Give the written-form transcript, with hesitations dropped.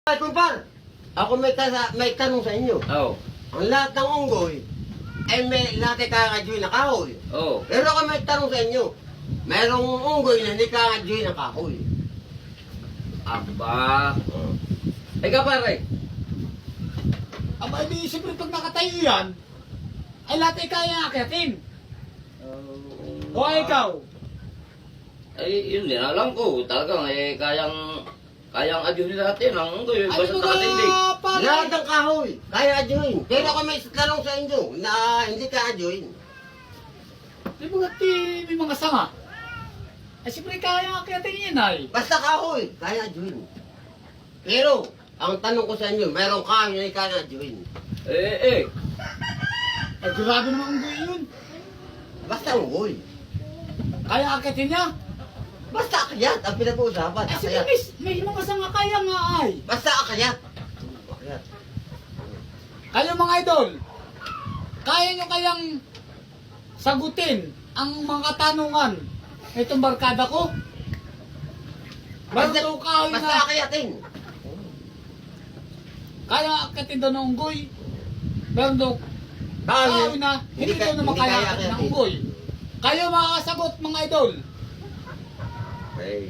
Ay, kumpar, ako may tanong sa inyo. Oo. Ang lahat ng unggoy, ay may lahat ay kakadyoy na kahoy. Oo. Pero ako may tanong sa inyo, merong unggoy na hindi kakadyoy na kahoy. Aba. Ikaw pare. Aba, di siyempre pag nakatayo yan, ay lahat ay kaya akitin. O ikaw? Ay, yun din. Alam ko. Talagang kayang adyuhin natin ang unggoy. Ano Basta ba nakatindi. pare? Lahat ng kahoy, kaya adyoin. Pero ako may tanong sa inyo na hindi kakadyoin. Di ba may mga sanga? Ay siyempre kaya akitin yan ay. Basta kahoy, kaya adyoin. Pero, ang tanong ko sa inyo, merong kahoy na hindi kaya adyoin. Eh. Ay grabe naman ang yun. Basta unggoy. Kaya akitin niya. Basta akyat ang pinag-uusapan. Ay Akyat. siyempre may mga sanga kaya nga ay. Basta akyat. Akyat. Kayo mga idol, kaya nyo kayang sagutin ang mga katanungan itong barkada ko? Meron daw kahoy Basta na akyatin. kaya akitin daw ng unggoy. Meron daw kahoy na hindi daw na makaya akitin ng unggoy. Kayo makakasagot mga idol. Okay.